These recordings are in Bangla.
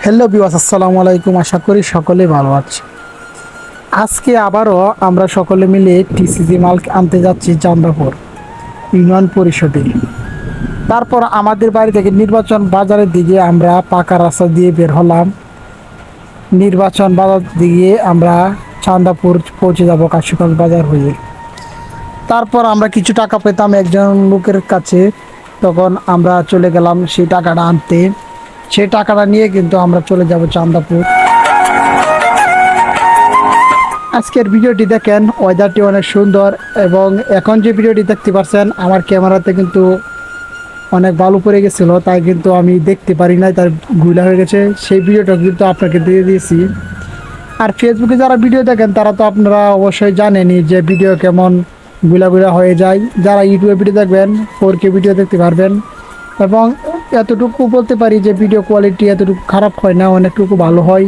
হ্যালো বিওয়াস, আসসালামু আলাইকুম। আশা করি সকলে ভালো আছে। আজকে আবারও আমরা সকলে মিলে টিসিজি মাল আনতে যাচ্ছি চান্দাপুর ইউনিয়ন পরিষদে। তারপর আমাদের বাড়ি থেকে নির্বাচন বাজারের দিকে আমরা পাকা রাস্তা দিয়ে বের হলাম। নির্বাচন বাজার দিয়ে আমরা চান্দাপুর পৌঁছে যাব কাশীগঞ্জ বাজার হয়ে। তারপর আমরা কিছু টাকা পেতাম একজন লোকের কাছে, তখন আমরা চলে গেলাম সেই টাকাটা আনতে। সেই টাকাটা নিয়ে কিন্তু আমরা চলে যাব চান্দাপুর। আজকের ভিডিওটি দেখেন, ওয়েদারটি অনেক সুন্দর এবং এখন যে ভিডিওটি দেখতে পাচ্ছেন আমার ক্যামেরাতে কিন্তু অনেক বালু পড়ে গেছিলো, তাই কিন্তু আমি দেখতে পারি নাই, তার গুলা হয়ে গেছে। সেই ভিডিওটা কিন্তু আপনাকে দিয়ে দিয়েছি। আর ফেসবুকে যারা ভিডিও দেখেন তারা তো আপনারা অবশ্যই জানেনই যে ভিডিও কেমন গুলা হয়ে যায়। যারা ইউটিউবে ভিডিও দেখবেন 4K ভিডিও দেখতে পারবেন। এবং এতটুকু বলতে পারি যে ভিডিও কোয়ালিটি এতটুকু খারাপ হয় না, অনেকটুকু ভালো হয়।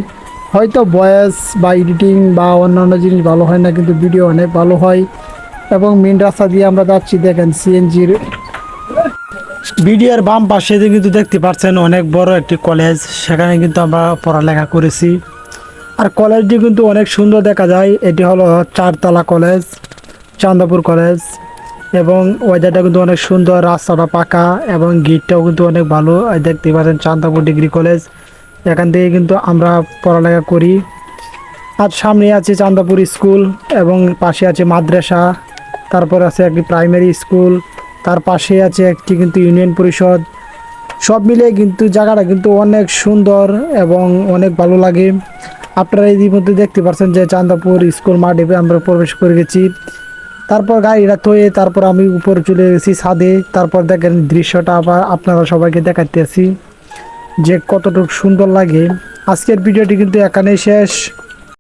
হয়তো ভয়েস বা এডিটিং বা অন্যান্য জিনিস ভালো হয় না, কিন্তু ভিডিও অনেক ভালো হয়। এবং মেন রাস্তা দিয়ে আমরা যাচ্ছি, দেখেন সিএনজির ভিডিওর বাম পাশে কিন্তু দেখতে পাচ্ছেন অনেক বড় একটি কলেজ, সেখানে কিন্তু আমরা পড়ালেখা করেছি। আর কলেজটি কিন্তু অনেক সুন্দর দেখা যায়। এটি হলো 4তলা কলেজ, চান্দাপুর কলেজ। এবং ওয়েদারটা কিন্তু অনেক সুন্দর, রাস্তাটা পাকা এবং গেটটাও কিন্তু অনেক ভালো। দেখতে পাচ্ছেন চান্দাপুর ডিগ্রি কলেজ, এখান থেকে কিন্তু আমরা পড়ালেখা করি। আর সামনে আছে চান্দাপুর স্কুল এবং পাশে আছে মাদ্রাসা, তারপর আছে একটি প্রাইমারি স্কুল, তার পাশে আছে একটি কিন্তু ইউনিয়ন পরিষদ। সব মিলিয়ে কিন্তু জায়গাটা কিন্তু অনেক সুন্দর এবং অনেক ভালো লাগে। আপনারা ইতিমধ্যে দেখতে পাচ্ছেন যে চান্দাপুর স্কুল মাঠে আমরা প্রবেশ করে গেছি। তারপর গাড়িটা থয়ে তারপর আমি উপরে চলে গেছি ছাদে। তারপর দেখেন দৃশ্যটা আবার আপনারা সবাইকে দেখাতেছি যে কতটুকু সুন্দর লাগে। আজকের ভিডিওটি কিন্তু এখানেই শেষ।